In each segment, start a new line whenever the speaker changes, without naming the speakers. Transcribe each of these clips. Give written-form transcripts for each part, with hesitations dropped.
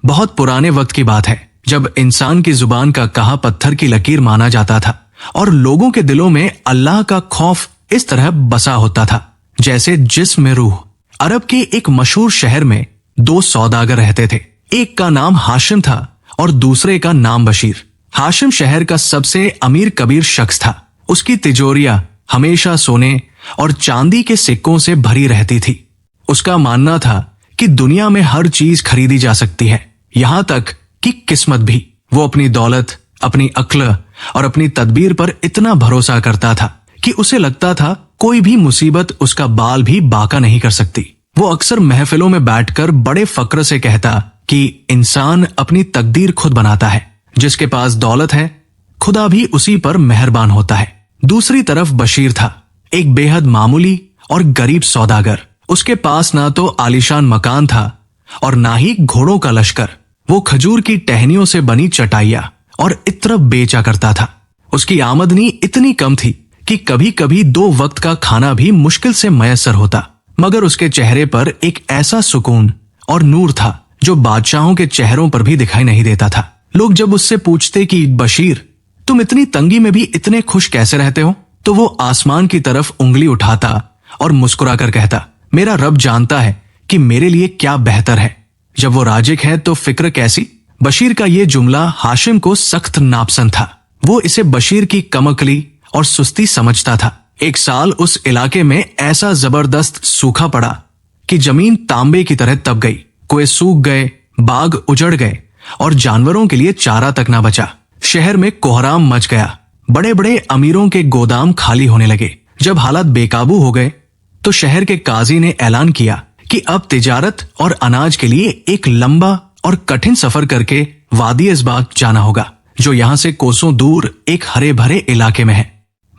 बहुत पुराने वक्त की बात है, जब इंसान की जुबान का कहा पत्थर की लकीर माना जाता था और लोगों के दिलों में अल्लाह का खौफ इस तरह बसा होता था जैसे जिस्म में रूह। अरब के एक मशहूर शहर में दो सौदागर रहते थे। एक का नाम हाशिम था और दूसरे का नाम बशीर। हाशिम शहर का सबसे अमीर कबीर शख्स था। उसकी तिजोरियां हमेशा सोने और चांदी के सिक्कों से भरी रहती थी। उसका मानना था कि दुनिया में हर चीज खरीदी जा सकती है, यहां तक कि किस्मत भी। वो अपनी दौलत, अपनी अक्ल और अपनी तदबीर पर इतना भरोसा करता था कि उसे लगता था कोई भी मुसीबत उसका बाल भी बाका नहीं कर सकती। वो अक्सर महफिलों में बैठकर बड़े फक्र से कहता कि इंसान अपनी तकदीर खुद बनाता है, जिसके पास दौलत है खुदा भी उसी पर मेहरबान होता है। दूसरी तरफ बशीर था, एक बेहद मामूली और गरीब सौदागर। उसके पास ना तो आलीशान मकान था और ना ही घोड़ों का लश्कर। वो खजूर की टहनियों से बनी चटाइयां और इत्र बेचा करता था। उसकी आमदनी इतनी कम थी कि कभी कभी 2 वक्त का खाना भी मुश्किल से मयसर होता, मगर उसके चेहरे पर एक ऐसा सुकून और नूर था जो बादशाहों के चेहरों पर भी दिखाई नहीं देता था। लोग जब उससे पूछते कि बशीर, तुम इतनी तंगी में भी इतने खुश कैसे रहते हो, तो वो आसमान की तरफ उंगली उठाता और मुस्कुराकर कहता, मेरा रब जानता है कि मेरे लिए क्या बेहतर है। जब वो राजिक है तो फिक्र कैसी। बशीर का ये जुमला हाशिम को सख्त नापसंद था। वो इसे बशीर की कमकली और सुस्ती समझता था। एक साल उस इलाके में ऐसा जबरदस्त सूखा पड़ा कि जमीन तांबे की तरह तप गई। कुएं सूख गए, बाग उजड़ गए और जानवरों के लिए चारा तक ना बचा। शहर में कोहराम मच गया। बड़े बड़े अमीरों के गोदाम खाली होने लगे। जब हालात बेकाबू हो गए तो शहर के काजी ने ऐलान किया कि अब तिजारत और अनाज के लिए एक लंबा और कठिन सफर करके वादी इस्बाक जाना होगा, जो यहाँ से कोसों दूर एक हरे भरे इलाके में है।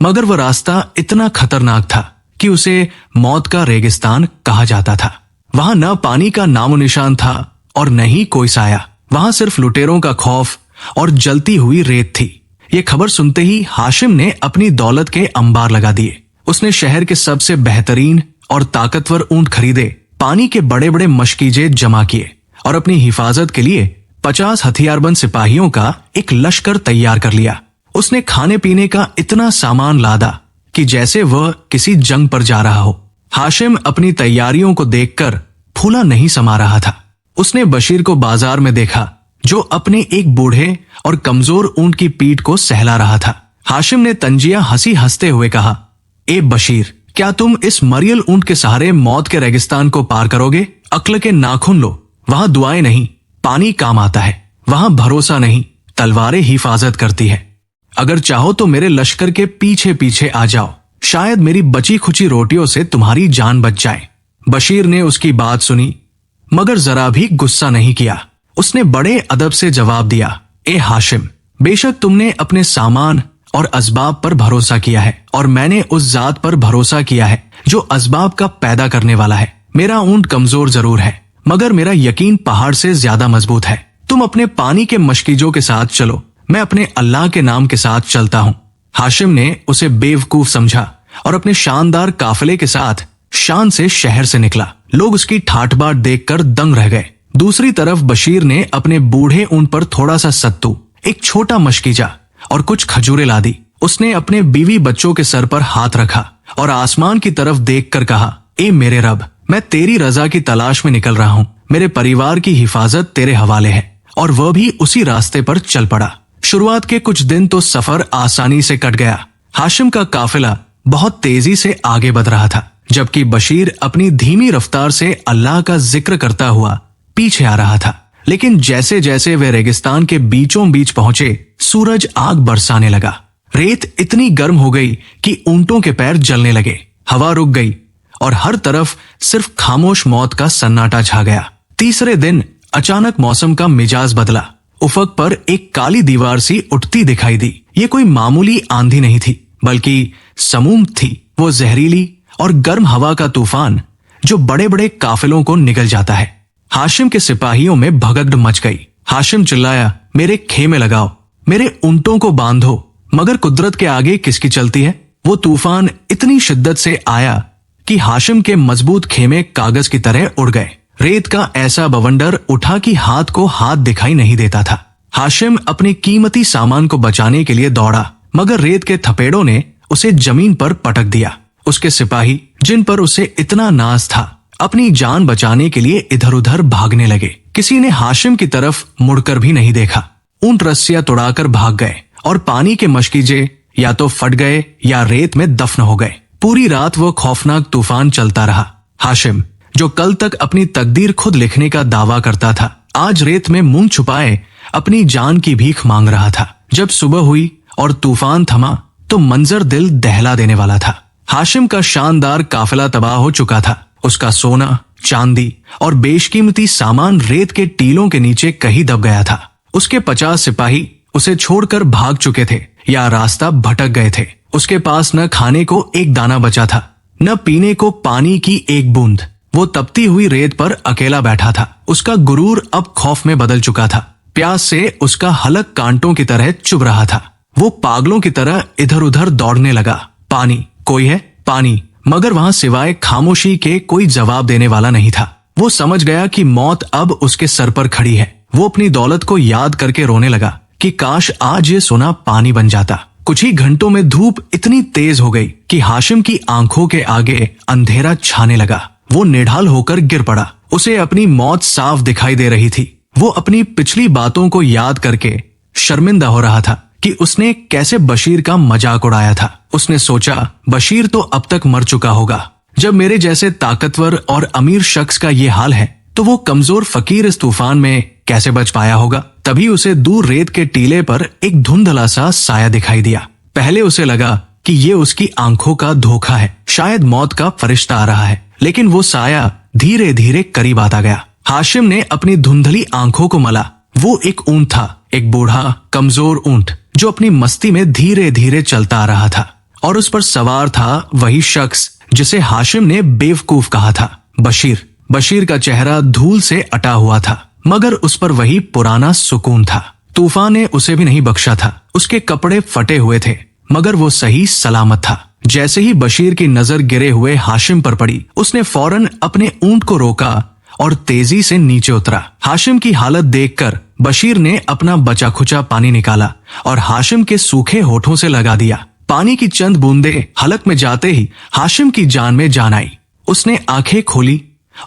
मगर वह रास्ता इतना खतरनाक था कि उसे मौत का रेगिस्तान कहा जाता था। वहां न पानी का नामो निशान था और न ही कोई साया। वहां सिर्फ लुटेरों का खौफ और जलती हुई रेत थी। ये खबर सुनते ही हाशिम ने अपनी दौलत के अंबार लगा दिए। उसने शहर के सबसे बेहतरीन और ताकतवर ऊंट खरीदे, पानी के बड़े बड़े मशकीजे जमा किए और अपनी हिफाजत के लिए 50 हथियारबंद सिपाहियों का एक लश्कर तैयार कर लिया। उसने खाने पीने का इतना सामान लादा कि जैसे वह किसी जंग पर जा रहा हो। हाशिम अपनी तैयारियों को देखकर फूला नहीं समा रहा था। उसने बशीर को बाजार में देखा, जो अपने एक बूढ़े और कमजोर ऊंट की पीठ को सहला रहा था। हाशिम ने तंजिया हंसी हंसते हुए कहा, ए बशीर, क्या तुम इस मरियल ऊंट के सहारे मौत के रेगिस्तान को पार करोगे? अक्ल के नाखून लो। वहां दुआएं नहीं, पानी काम आता है। वहां भरोसा नहीं, तलवारें हिफाजत करती है। अगर चाहो तो मेरे लश्कर के पीछे पीछे आ जाओ, शायद मेरी बची खुची रोटियों से तुम्हारी जान बच जाए। बशीर ने उसकी बात सुनी, मगर जरा भी गुस्सा नहीं किया। उसने बड़े अदब से जवाब दिया, ए हाशिम, बेशक तुमने अपने सामान और असबाब पर भरोसा किया है और मैंने उस जात पर भरोसा किया है जो असबाब का पैदा करने वाला है। मेरा ऊंट कमजोर जरूर है, मगर मेरा यकीन पहाड़ से ज्यादा मजबूत है। तुम अपने पानी के मशकीजों के साथ चलो, मैं अपने अल्लाह के नाम के साथ चलता हूँ। हाशिम ने उसे बेवकूफ समझा और अपने शानदार काफिले के साथ शान से शहर से निकला। लोग उसकी ठाठ-बाट देखकर दंग रह गए। दूसरी तरफ बशीर ने अपने बूढ़े ऊंट पर थोड़ा सा सत्तू, एक छोटा मशकीजा और कुछ खजूरें ला दी। उसने अपने बीवी बच्चों के सर पर हाथ रखा और आसमान की तरफ देखकर कहा, ए मेरे रब, मैं तेरी रजा की तलाश में निकल रहा हूँ। मेरे परिवार की हिफाजत तेरे हवाले है। और वह भी उसी रास्ते पर चल पड़ा। शुरुआत के कुछ दिन तो सफर आसानी से कट गया। हाशिम का काफिला बहुत तेजी से आगे बढ़ रहा था, जबकि बशीर अपनी धीमी रफ्तार से अल्लाह का जिक्र करता हुआ पीछे आ रहा था। लेकिन जैसे जैसे वे रेगिस्तान के बीचों बीच पहुंचे, सूरज आग बरसाने लगा। रेत इतनी गर्म हो गई कि ऊंटों के पैर जलने लगे। हवा रुक गई और हर तरफ सिर्फ खामोश मौत का सन्नाटा छा गया। तीसरे दिन अचानक मौसम का मिजाज बदला। उफक पर एक काली दीवार सी उठती दिखाई दी। ये कोई मामूली आंधी नहीं थी, बल्कि समूम थी। वो जहरीली और गर्म हवा का तूफान जो बड़े बड़े काफिलों को निगल जाता है। हाशिम के सिपाहियों में भगदड़ मच गई। हाशिम चिल्लाया, मेरे खेमे लगाओ, मेरे ऊंटों को बांधो। मगर कुदरत के आगे किसकी चलती है। वो तूफान इतनी शिद्दत से आया कि हाशिम के मजबूत खेमे कागज की तरह उड़ गए। रेत का ऐसा बवंडर उठा कि हाथ को हाथ दिखाई नहीं देता था। हाशिम अपने कीमती सामान को बचाने के लिए दौड़ा, मगर रेत के थपेड़ों ने उसे जमीन पर पटक दिया। उसके सिपाही, जिन पर उसे इतना नाज था, अपनी जान बचाने के लिए इधर उधर भागने लगे। किसी ने हाशिम की तरफ मुड़कर भी नहीं देखा। ऊंट रस्सियां तोड़ाकर भाग गए और पानी के मशकीजे या तो फट गए या रेत में दफन हो गए। पूरी रात वो खौफनाक तूफान चलता रहा। हाशिम, जो कल तक अपनी तकदीर खुद लिखने का दावा करता था, आज रेत में मुंह छुपाए अपनी जान की भीख मांग रहा था। जब सुबह हुई और तूफान थमा तो मंजर दिल दहला देने वाला था। हाशिम का शानदार काफिला तबाह हो चुका था। उसका सोना, चांदी और बेशकीमती सामान रेत के टीलों के नीचे कहीं दब गया था। उसके 50 सिपाही उसे छोड़कर भाग चुके थे या रास्ता भटक गए थे। उसके पास न खाने को एक दाना बचा था, न पीने को पानी की एक बूंद। वो तपती हुई रेत पर अकेला बैठा था। उसका गुरूर अब खौफ में बदल चुका था। प्यास से उसका हलक कांटों की तरह चुभ रहा था। वो पागलों की तरह इधर उधर दौड़ने लगा। पानी, कोई है? पानी। मगर वहां सिवाय खामोशी के कोई जवाब देने वाला नहीं था। वो समझ गया कि मौत अब उसके सर पर खड़ी है। वो अपनी दौलत को याद करके रोने लगा कि काश आज ये सोना पानी बन जाता। कुछ ही घंटों में धूप इतनी तेज हो गई कि हाशिम की आंखों के आगे अंधेरा छाने लगा। वो निढाल होकर गिर पड़ा। उसे अपनी मौत साफ दिखाई दे रही थी। वो अपनी पिछली बातों को याद करके शर्मिंदा हो रहा था कि उसने कैसे बशीर का मजाक उड़ाया था। उसने सोचा, बशीर तो अब तक मर चुका होगा। जब मेरे जैसे ताकतवर और अमीर शख्स का ये हाल है, तो वो कमजोर फकीर इस तूफान में कैसे बच पाया होगा। तभी उसे दूर रेत के टीले पर एक धुंधला सा साया दिखाई दिया। पहले उसे लगा कि ये उसकी आंखों का धोखा है, शायद मौत का फरिश्ता आ रहा है। लेकिन वो साया धीरे धीरे करीब आता गया। हाशिम ने अपनी धुंधली आंखों को मला। वो एक ऊंट था, एक बूढ़ा कमजोर ऊंट जो अपनी मस्ती में धीरे धीरे चलता आ रहा था। और उस पर सवार था वही शख्स जिसे हाशिम ने बेवकूफ कहा था, बशीर। बशीर का चेहरा धूल से अटा हुआ था, मगर उस पर वही पुराना सुकून था। तूफान ने उसे भी नहीं बख्शा था। उसके कपड़े फटे हुए थे, मगर वो सही सलामत था। जैसे ही बशीर की नजर गिरे हुए हाशिम पर पड़ी, उसने फौरन अपने ऊंट को रोका और तेजी से नीचे उतरा। हाशिम की हालत देखकर बशीर ने अपना बचा खुचा पानी निकाला और हाशिम के सूखे होठों से लगा दिया। पानी की चंद बूंदे हलक में जाते ही हाशिम की जान में जान आई। उसने आंखें खोली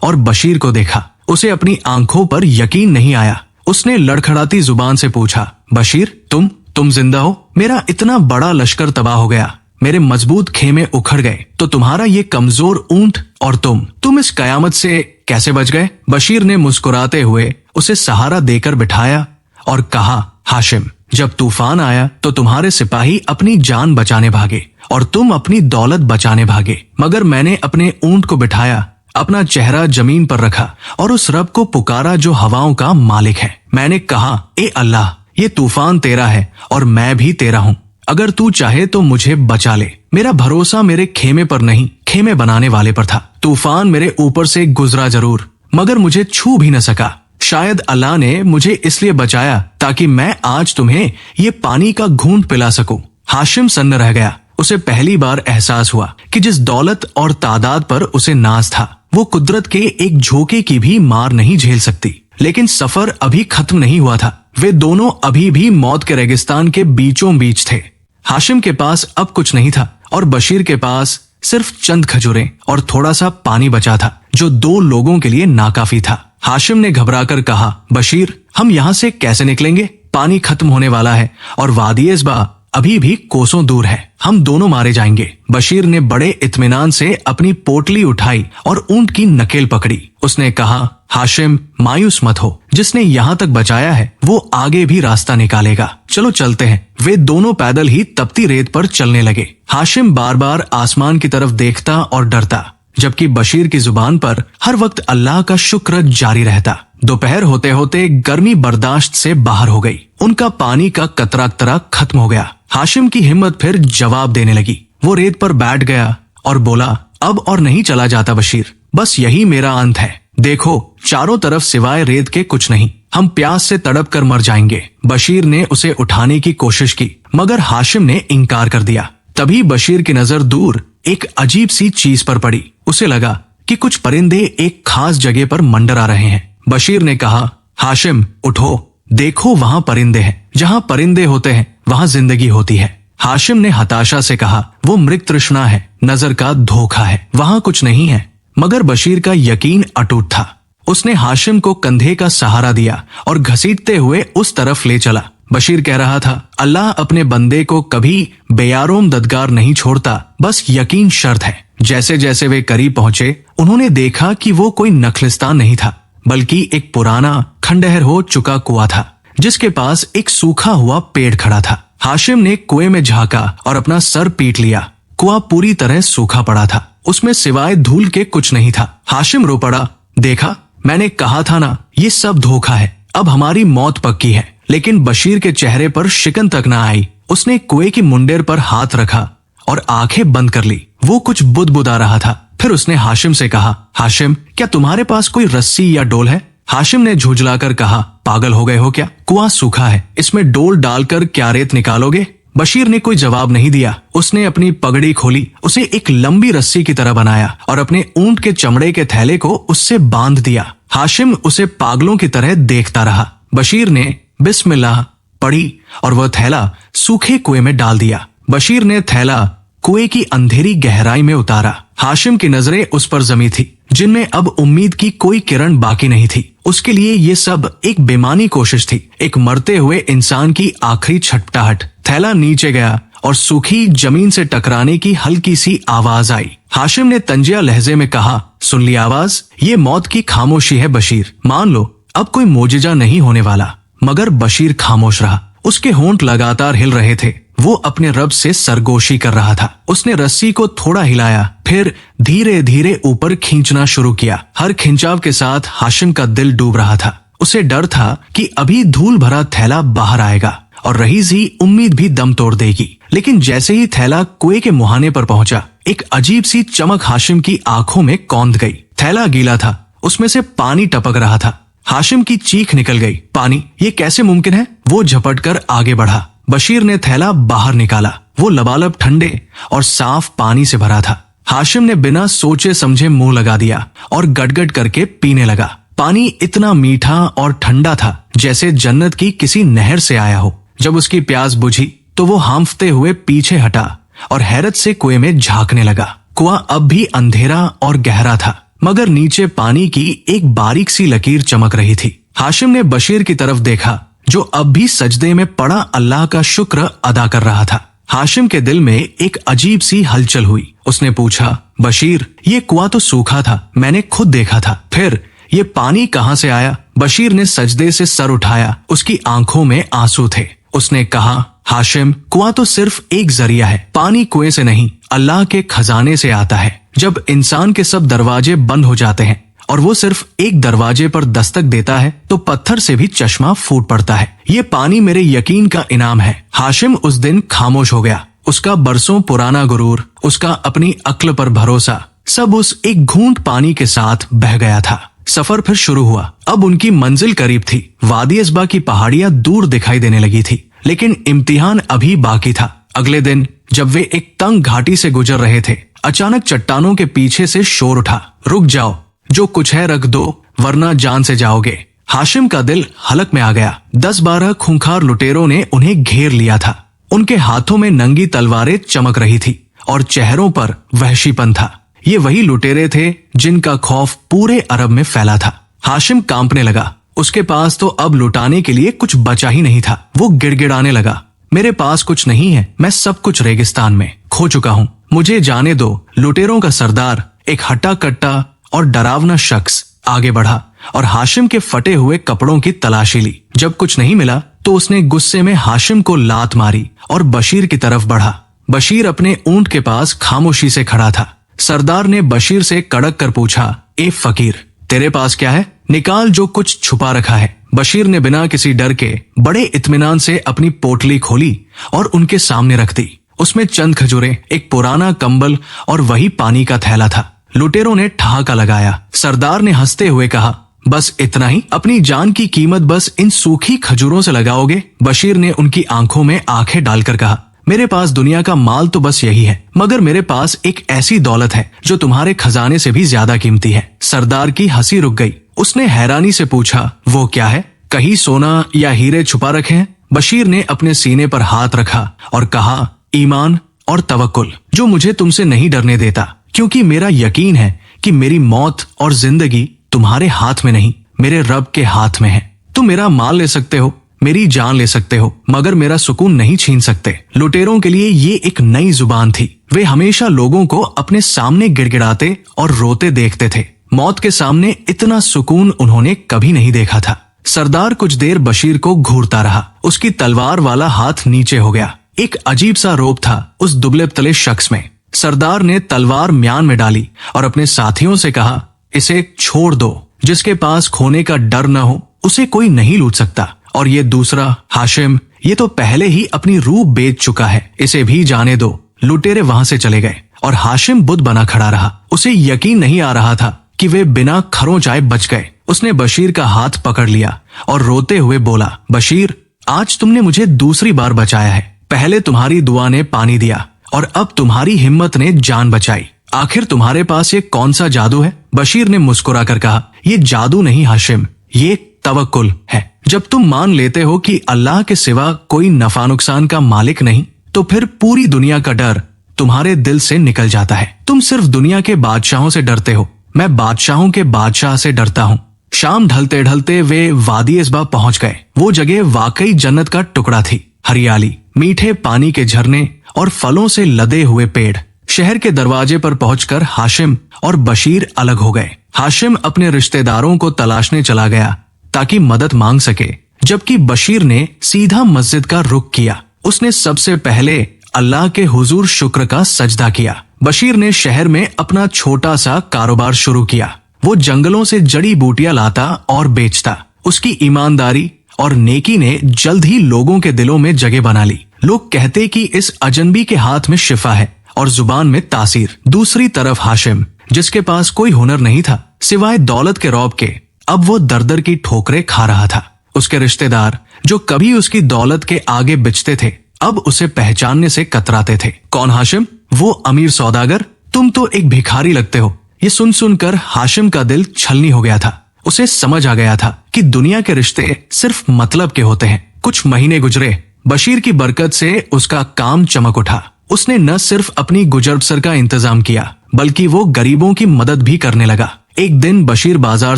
और बशीर को देखा। उसे अपनी आंखों पर यकीन नहीं आया। उसने लड़खड़ाती जुबान से पूछा, बशीर, तुम जिंदा हो? मेरा इतना बड़ा लश्कर तबाह हो गया, मेरे मजबूत खेमे उखड़ गए, तो तुम्हारा ये कमजोर ऊंट और तुम इस कयामत से कैसे बच गए? बशीर ने मुस्कुराते हुए उसे सहारा देकर बिठाया और कहा, हाशिम, जब तूफान आया तो तुम्हारे सिपाही अपनी जान बचाने भागे और तुम अपनी दौलत बचाने भागे, मगर मैंने अपने ऊंट को बिठाया, अपना चेहरा जमीन पर रखा और उस रब को पुकारा जो हवाओं का मालिक है। मैंने कहा, ए अल्लाह, ये तूफान तेरा है और मैं भी तेरा हूँ। अगर तू चाहे तो मुझे बचा ले। मेरा भरोसा मेरे खेमे पर नहीं, खेमे बनाने वाले पर था। तूफान मेरे ऊपर से गुजरा जरूर, मगर मुझे छू भी न सका। शायद अल्लाह ने मुझे इसलिए बचाया ताकि मैं आज तुम्हें ये पानी का घूंट पिला सकूं। हाशिम सन्न रह गया। उसे पहली बार एहसास हुआ कि जिस दौलत और तादाद पर उसे नाज था, वो कुदरत के एक झोंके की भी मार नहीं झेल सकती। लेकिन सफर अभी खत्म नहीं हुआ था। वे दोनों अभी भी मौत के रेगिस्तान के बीचों बीच थे। हाशिम के पास अब कुछ नहीं था और बशीर के पास सिर्फ चंद खजूरें और थोड़ा सा पानी बचा था, जो 2 लोगों के लिए नाकाफी था। हाशिम ने घबराकर कहा, बशीर, हम यहाँ से कैसे निकलेंगे? पानी खत्म होने वाला है और वादी इस्बा अभी भी कोसों दूर है। हम दोनों मारे जाएंगे। बशीर ने बड़े इत्मीनान से अपनी पोटली उठाई और ऊंट की नकेल पकड़ी। उसने कहा, हाशिम, मायूस मत हो। जिसने यहाँ तक बचाया है वो आगे भी रास्ता निकालेगा। चलो चलते हैं। वे दोनों पैदल ही तपती रेत पर चलने लगे। हाशिम बार बार आसमान की तरफ देखता और डरता, जबकि बशीर की जुबान पर हर वक्त अल्लाह का शुक्र जारी रहता। दोपहर होते होते गर्मी बर्दाश्त से बाहर हो गई। उनका पानी का कतरा कतरा खत्म हो गया। हाशिम की हिम्मत फिर जवाब देने लगी। वो रेत पर बैठ गया और बोला, अब और नहीं चला जाता बशीर, बस यही मेरा अंत है। देखो, चारों तरफ सिवाय रेत के कुछ नहीं। हम प्यास से तड़प कर मर जाएंगे। बशीर ने उसे उठाने की कोशिश की, मगर हाशिम ने इनकार कर दिया। तभी बशीर की नजर दूर एक अजीब सी चीज पर पड़ी। उसे लगा कि कुछ परिंदे एक खास जगह पर मंडरा रहे हैं। बशीर ने कहा, हाशिम उठो, देखो वहां परिंदे हैं। जहां परिंदे होते हैं वहां जिंदगी होती है। हाशिम ने हताशा से कहा, वो मृग तृष्णा है, नजर का धोखा है, वहां कुछ नहीं है। मगर बशीर का यकीन अटूट था। उसने हाशिम को कंधे का सहारा दिया और घसीटते हुए उस तरफ ले चला। बशीर कह रहा था, अल्लाह अपने बंदे को कभी बेयारोम ददगार नहीं छोड़ता, बस यकीन शर्त है। जैसे जैसे वे करीब पहुंचे, उन्होंने देखा कि वो कोई नखलिस्तान नहीं था, बल्कि एक पुराना खंडहर हो चुका कुआं था, जिसके पास एक सूखा हुआ पेड़ खड़ा था। हाशिम ने कुएं में झांका और अपना सर पीट लिया। कुआं पूरी तरह सूखा पड़ा था, उसमें सिवाय धूल के कुछ नहीं था। हाशिम रो पड़ा, देखा, मैंने कहा था ना, ये सब धोखा है, अब हमारी मौत पक्की है। लेकिन बशीर के चेहरे पर शिकन तक न आई। उसने कुएं की मुंडेर पर हाथ रखा और आंखें बंद कर ली। वो कुछ बुदबुदा रहा था। फिर उसने हाशिम से कहा, हाशिम, क्या तुम्हारे पास कोई रस्सी या डोल है? हाशिम ने झुंझलाकर कहा, पागल हो गए हो क्या? कुआं सूखा है, इसमें डोल डालकर क्या रेत निकालोगे? बशीर ने कोई जवाब नहीं दिया। उसने अपनी पगड़ी खोली, उसे एक लंबी रस्सी की तरह बनाया और अपने ऊंट के चमड़े के थैले को उससे बांध दिया। हाशिम उसे पागलों की तरह देखता रहा। बशीर ने बिस्मिल्लाह पढ़ी और वह थैला सूखे कुएं में डाल दिया। बशीर ने थैला कुएं की अंधेरी गहराई में उतारा। हाशिम की नजरें उस पर जमी थी, जिनमें अब उम्मीद की कोई किरण बाकी नहीं थी। उसके लिए ये सब एक बेमानी कोशिश थी, एक मरते हुए इंसान की आखिरी छटपटाहट। थैला नीचे गया और सूखी जमीन से टकराने की हल्की सी आवाज आई। हाशिम ने तंजिया लहजे में कहा, सुन ली आवाज? ये मौत की खामोशी है बशीर। मान लो अब कोई मोजिजा नहीं होने वाला। मगर बशीर खामोश रहा। उसके होंठ लगातार हिल रहे थे। वो अपने रब से सरगोशी कर रहा था। उसने रस्सी को थोड़ा हिलाया, फिर धीरे धीरे ऊपर खींचना शुरू किया। हर खिंचाव के साथ हाशिम का दिल डूब रहा था। उसे डर था कि अभी धूल भरा थैला बाहर आएगा और रही सी उम्मीद भी दम तोड़ देगी। लेकिन जैसे ही थैला कुएं के मुहाने पर पहुंचा, एक अजीब सी चमक हाशिम की आंखों में कौंध गई। थैला गीला था, उसमें से पानी टपक रहा था। हाशिम की चीख निकल गई, पानी? ये कैसे मुमकिन है? वो झपटकर आगे बढ़ा। बशीर ने थैला बाहर निकाला। वो लबालब ठंडे और साफ पानी से भरा था। हाशिम ने बिना सोचे समझे मुंह लगा दिया और गटगट करके पीने लगा। पानी इतना मीठा और ठंडा था जैसे जन्नत की किसी नहर से आया हो। जब उसकी प्यास बुझी तो वो हांफते हुए पीछे हटा और हैरत से कुएं में झांकने लगा। कुआं अब भी अंधेरा और गहरा था, मगर नीचे पानी की एक बारीक सी लकीर चमक रही थी। हाशिम ने बशीर की तरफ देखा, जो अब भी सजदे में पड़ा अल्लाह का शुक्र अदा कर रहा था। हाशिम के दिल में एक अजीब सी हलचल हुई। उसने पूछा, बशीर, ये कुआं तो सूखा था, मैंने खुद देखा था, फिर ये पानी कहां से आया? बशीर ने सजदे से सर उठाया। उसकी आंखों में आंसू थे। उसने कहा, हाशिम, कुआं तो सिर्फ एक जरिया है। पानी कुएं से नहीं, अल्लाह के खजाने से आता है। जब इंसान के सब दरवाजे बंद हो जाते हैं और वो सिर्फ एक दरवाजे पर दस्तक देता है, तो पत्थर से भी चश्मा फूट पड़ता है। ये पानी मेरे यकीन का इनाम है। हाशिम उस दिन खामोश हो गया। उसका बरसों पुराना गुरूर, उसका अपनी अक्ल पर भरोसा, सब उस एक घूंट पानी के साथ बह गया था। सफर फिर शुरू हुआ। अब उनकी मंजिल करीब थी। वादी अस्बा की पहाड़ियां दूर दिखाई देने लगी थी, लेकिन इम्तिहान अभी बाकी था। अगले दिन जब वे एक तंग घाटी से गुजर रहे थे, अचानक चट्टानों के पीछे से शोर उठा, रुक जाओ, जो कुछ है रख दो, वरना जान से जाओगे। हाशिम का दिल हलक में आ गया। 10-12 खूंखार लुटेरों ने उन्हें घेर लिया था। उनके हाथों में नंगी तलवारें चमक रही थी और चेहरों पर वहशीपन था। ये वही लुटेरे थे जिनका खौफ पूरे अरब में फैला था। हाशिम कांपने लगा। उसके पास तो अब लुटाने के लिए कुछ बचा ही नहीं था। वो गिड़गिड़ाने लगा, मेरे पास कुछ नहीं है, मैं सब कुछ रेगिस्तान में खो चुका हूँ, मुझे जाने दो। लुटेरों का सरदार, एक हट्टा कट्टा और डरावना शख्स, आगे बढ़ा और हाशिम के फटे हुए कपड़ों की तलाशी ली। जब कुछ नहीं मिला तो उसने गुस्से में हाशिम को लात मारी और बशीर की तरफ बढ़ा। बशीर अपने ऊंट के पास खामोशी से खड़ा था। सरदार ने बशीर से कड़क कर पूछा, ए फकीर, तेरे पास क्या है? निकाल जो कुछ छुपा रखा है। बशीर ने बिना किसी डर के बड़े इत्मीनान से अपनी पोटली खोली और उनके सामने रख दी। उसमें चंद खजूरें, एक पुराना कंबल और वही पानी का थैला था। लुटेरों ने ठहाका लगाया। सरदार ने हंसते हुए कहा, बस इतना ही? अपनी जान की कीमत बस इन सूखी खजूरों से लगाओगे? बशीर ने उनकी आंखों में आंखें डालकर कहा, मेरे पास दुनिया का माल तो बस यही है, मगर मेरे पास एक ऐसी दौलत है जो तुम्हारे खजाने से भी ज्यादा कीमती है। सरदार की हंसी रुक गई। उसने हैरानी से पूछा, वो क्या है? कहीं सोना या हीरे छुपा रखे हैं? बशीर ने अपने सीने पर हाथ रखा और कहा, ईमान और तवक्कुल, जो मुझे तुमसे नहीं डरने देता, क्योंकि मेरा यकीन है कि मेरी मौत और जिंदगी तुम्हारे हाथ में नहीं, मेरे रब के हाथ में है। तुम मेरा माल ले सकते हो, मेरी जान ले सकते हो, मगर मेरा सुकून नहीं छीन सकते। लुटेरों के लिए ये एक नई जुबान थी। वे हमेशा लोगों को अपने सामने गिड़गिड़ाते और रोते देखते थे। मौत के सामने इतना सुकून उन्होंने कभी नहीं देखा था। सरदार कुछ देर बशीर को घूरता रहा। उसकी तलवार वाला हाथ नीचे हो गया। एक अजीब सा रोब था उस दुबले पतले शख्स में। सरदार ने तलवार म्यान में डाली और अपने साथियों से कहा, इसे छोड़ दो। जिसके पास खोने का डर न हो उसे कोई नहीं लूट सकता। और ये दूसरा हाशिम, ये तो पहले ही अपनी रूह बेच चुका है, इसे भी जाने दो। लुटेरे वहां से चले गए और हाशिम बुद्ध बना खड़ा रहा। उसे यकीन नहीं आ रहा था कि वे बिना खरोंच आए बच गए। उसने बशीर का हाथ पकड़ लिया और रोते हुए बोला, बशीर, आज तुमने मुझे दूसरी बार बचाया है। पहले तुम्हारी दुआ ने पानी दिया और अब तुम्हारी हिम्मत ने जान बचाई। आखिर तुम्हारे पास ये कौन सा जादू है? बशीर ने मुस्कुरा कर कहा, ये जादू नहीं हाशिम, ये तवक्कुल है। जब तुम मान लेते हो कि अल्लाह के सिवा कोई नफा नुकसान का मालिक नहीं, तो फिर पूरी दुनिया का डर तुम्हारे दिल से निकल जाता है। तुम सिर्फ दुनिया के बादशाहों से डरते हो, मैं बादशाहों के बादशाह से डरता हूँ। शाम ढलते ढलते वे वादी इस्बा पहुंच गए। वो जगह वाकई जन्नत का टुकड़ा थी। हरियाली, मीठे पानी के झरने और फलों से लदे हुए पेड़। शहर के दरवाजे पर पहुंचकर हाशिम और बशीर अलग हो गए। हाशिम अपने रिश्तेदारों को तलाशने चला गया ताकि मदद मांग सके, जबकि बशीर ने सीधा मस्जिद का रुख किया। उसने सबसे पहले अल्लाह के हुजूर शुक्र का सजदा किया। बशीर ने शहर में अपना छोटा सा कारोबार शुरू किया। वो जंगलों से जड़ी बूटियां लाता और बेचता। उसकी ईमानदारी और नेकी ने जल्द ही लोगों के दिलों में जगह बना ली। लोग कहते कि इस अजनबी के हाथ में शिफा है और जुबान में तासीर। दूसरी तरफ हाशिम, जिसके पास कोई हुनर नहीं था सिवाय दौलत के रौब के, अब वो दर-दर की ठोकरें खा रहा था। उसके रिश्तेदार जो कभी उसकी दौलत के आगे बिचते थे, अब उसे पहचानने से कतराते थे। कौन हाशिम? वो अमीर सौदागर? तुम तो एक भिखारी लगते हो। ये सुन सुनकर हाशिम का दिल छलनी हो गया था। उसे समझ आ गया था कि दुनिया के रिश्ते सिर्फ मतलब के होते हैं। कुछ महीने गुजरे। बशीर की बरकत से उसका काम चमक उठा। उसने न सिर्फ अपनी गुजर बसर का इंतजाम किया, बल्कि वो गरीबों की मदद भी करने लगा। एक दिन बशीर बाजार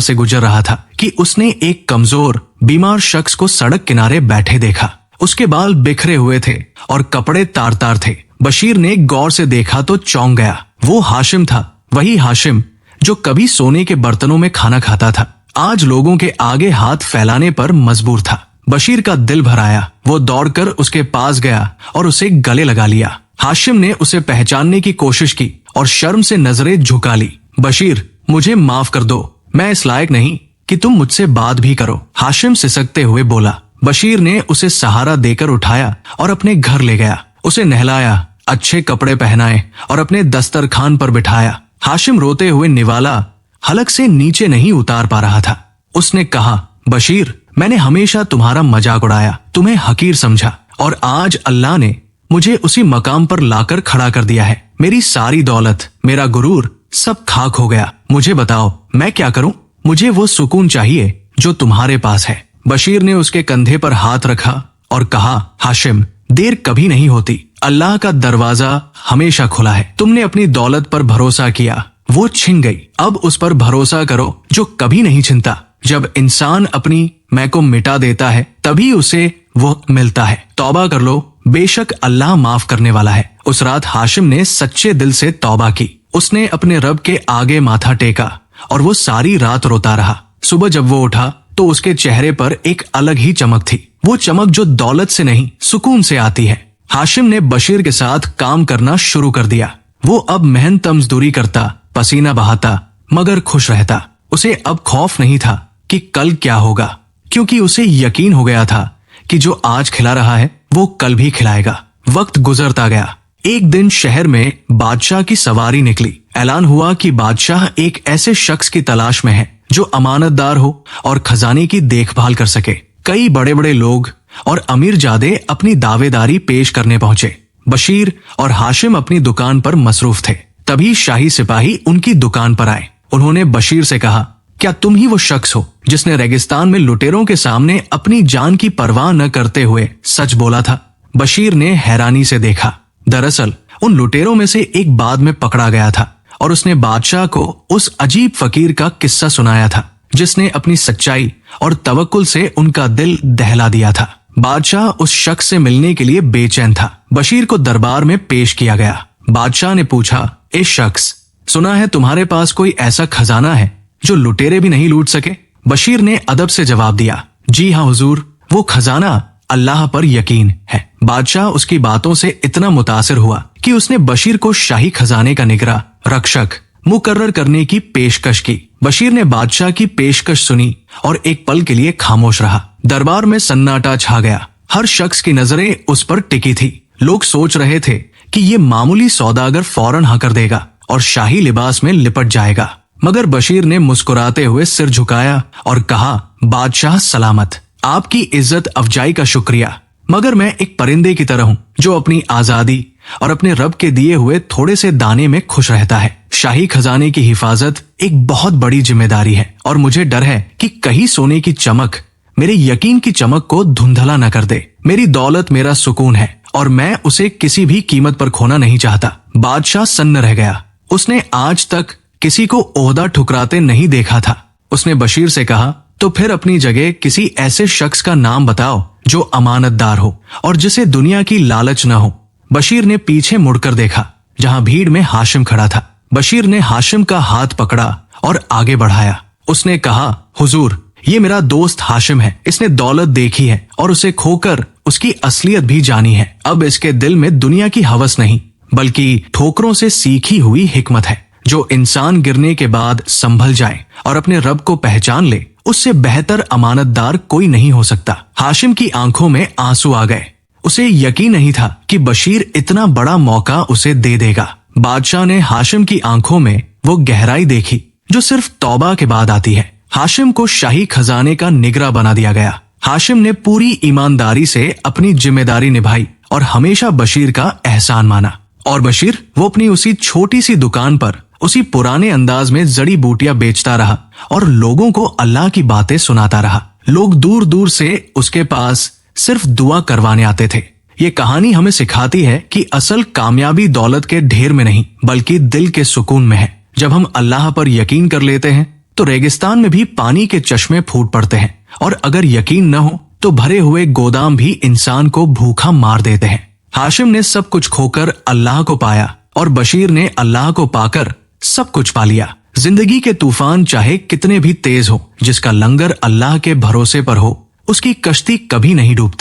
से गुजर रहा था कि उसने एक कमजोर बीमार शख्स को सड़क किनारे बैठे देखा। उसके बाल बिखरे हुए थे और कपड़े तार तार थे। बशीर ने गौर से देखा तो चौंक गया। वो हाशिम था, वही हाशिम जो कभी सोने के बर्तनों में खाना खाता था, आज लोगों के आगे हाथ फैलाने पर मजबूर था। बशीर का दिल भर आया। वो दौड़कर उसके पास गया और उसे गले लगा लिया। हाशिम ने उसे पहचानने की कोशिश की और शर्म से नजरें झुका ली। बशीर, मुझे माफ कर दो, मैं इस लायक नहीं कि तुम मुझसे बात भी करो, हाशिम सिसकते हुए बोला। बशीर ने उसे सहारा देकर उठाया और अपने घर ले गया। उसे नहलाया, अच्छे कपड़े पहनाए और अपने दस्तरखान पर बिठाया। हाशिम रोते हुए निवाला हलक से नीचे नहीं उतार पा रहा था। उसने कहा, बशीर, मैंने हमेशा तुम्हारा मजाक उड़ाया, तुम्हें हकीर समझा, और आज अल्लाह ने मुझे उसी मकाम पर लाकर खड़ा कर दिया है। मेरी सारी दौलत, मेरा गुरूर सब खाक हो गया। मुझे बताओ, मैं क्या करूं? मुझे वो सुकून चाहिए जो तुम्हारे पास है। बशीर ने उसके कंधे पर हाथ रखा और कहा, हाशिम, देर कभी नहीं होती। अल्लाह का दरवाजा हमेशा खुला है। तुमने अपनी दौलत पर भरोसा किया, वो छिन गई। अब उस पर भरोसा करो जो कभी नहीं छिनता। जब इंसान अपनी मैं को मिटा देता है, तभी उसे वो मिलता है। तौबा कर लो, बेशक अल्लाह माफ करने वाला है। उस रात हाशिम ने सच्चे दिल से तौबा की। उसने अपने रब के आगे माथा टेका और वो सारी रात रोता रहा। सुबह जब वो उठा तो उसके चेहरे पर एक अलग ही चमक थी। वो चमक जो दौलत से नहीं, सुकून से आती है। हाशिम ने बशीर के साथ काम करना शुरू कर दिया। वो अब मेहनत मजदूरी करता, पसीना बहाता, मगर खुश रहता। उसे अब खौफ नहीं था कि कल क्या होगा, क्योंकि उसे यकीन हो गया था कि जो आज खिला रहा है वो कल भी खिलाएगा। वक्त गुजरता गया। एक दिन शहर में बादशाह की सवारी निकली। ऐलान हुआ कि बादशाह एक ऐसे शख्स की तलाश में है जो अमानतदार हो और खजाने की देखभाल कर सके। कई बड़े बड़े लोग और अमीरजादे अपनी दावेदारी पेश करने पहुंचे। बशीर और हाशिम अपनी दुकान पर मसरूफ थे। तभी शाही सिपाही उनकी दुकान पर आए। उन्होंने बशीर से कहा, क्या तुम ही वो शख्स हो जिसने रेगिस्तान में लुटेरों के सामने अपनी जान की परवाह न करते हुए सच बोला था? बशीर ने हैरानी से देखा। दरअसल उन लुटेरों में से एक बाद में पकड़ा गया था और उसने बादशाह को उस अजीब फकीर का किस्सा सुनाया था जिसने अपनी सच्चाई और तवक्कुल से उनका दिल दहला दिया था। बादशाह उस शख्स से मिलने के लिए बेचैन था। बशीर को दरबार में पेश किया गया। बादशाह ने पूछा, ए शख्स, सुना है तुम्हारे पास कोई ऐसा खजाना है जो लुटेरे भी नहीं लूट सके? बशीर ने अदब से जवाब दिया, जी हाँ हुजूर, वो खजाना अल्लाह पर यकीन है। बादशाह उसकी बातों से इतना मुतासिर हुआ कि उसने बशीर को शाही खजाने का निगरान रक्षक मुकर्रर करने की पेशकश की। बशीर ने बादशाह की पेशकश सुनी और एक पल के लिए खामोश रहा। दरबार में सन्नाटा छा गया। हर शख्स की नजरें उस पर टिकी थी। लोग सोच रहे थे कि ये मामूली सौदागर फौरन हाँ कर देगा और शाही लिबास में लिपट जाएगा, मगर बशीर ने मुस्कुराते हुए सिर झुकाया और कहा, बादशाह सलामत, आपकी इज्जत अफजाई का शुक्रिया, मगर मैं एक परिंदे की तरह हूँ जो अपनी आजादी और अपने रब के दिए हुए थोड़े से दाने में खुश रहता है। शाही खजाने की हिफाजत एक बहुत बड़ी जिम्मेदारी है और मुझे डर है कि कहीं सोने की चमक मेरे यकीन की चमक को धुंधला न कर दे। मेरी दौलत मेरा सुकून है और मैं उसे किसी भी कीमत पर खोना नहीं चाहता। बादशाह सन्न रह गया। उसने आज तक किसी को ओहदा ठुकराते नहीं देखा था। उसने बशीर से कहा, तो फिर अपनी जगह किसी ऐसे शख्स का नाम बताओ जो अमानतदार हो और जिसे दुनिया की लालच न हो। बशीर ने पीछे मुड़कर देखा जहां भीड़ में हाशिम खड़ा था। बशीर ने हाशिम का हाथ पकड़ा और आगे बढ़ाया। उसने कहा, हुजूर, ये मेरा दोस्त हाशिम है। इसने दौलत देखी है और उसे खोकर उसकी असलियत भी जानी है। अब इसके दिल में दुनिया की हवस नहीं बल्कि ठोकरों से सीखी हुई हिकमत है। जो इंसान गिरने के बाद संभल जाए और अपने रब को पहचान ले, उससे बेहतर अमानतदार कोई नहीं हो सकता। हाशिम की आंखों में आंसू आ गए। उसे यकीन नहीं था कि बशीर इतना बड़ा मौका उसे दे देगा। बादशाह ने हाशिम की आंखों में वो गहराई देखी जो सिर्फ तौबा के बाद आती है। हाशिम को शाही खजाने का निगरां बना दिया गया। हाशिम ने पूरी ईमानदारी से अपनी जिम्मेदारी निभाई और हमेशा बशीर का एहसान माना। और बशीर वो अपनी उसी छोटी सी दुकान पर उसी पुराने अंदाज में जड़ी बूटियां बेचता रहा और लोगों को अल्लाह की बातें सुनाता रहा। लोग दूर दूर से उसके पास सिर्फ दुआ करवाने आते थे। ये कहानी हमें सिखाती है कि असल कामयाबी दौलत के ढेर में नहीं बल्कि दिल के सुकून में है। जब हम अल्लाह पर यकीन कर लेते हैं तो रेगिस्तान में भी पानी के चश्मे फूट पड़ते हैं, और अगर यकीन न हो तो भरे हुए गोदाम भी इंसान को भूखा मार देते हैं। हाशिम ने सब कुछ खोकर अल्लाह को पाया और बशीर ने अल्लाह को पाकर सब कुछ पा लिया। जिंदगी के तूफान चाहे कितने भी तेज हो, जिसका लंगर अल्लाह के भरोसे पर हो, उसकी कश्ती कभी नहीं डूबती।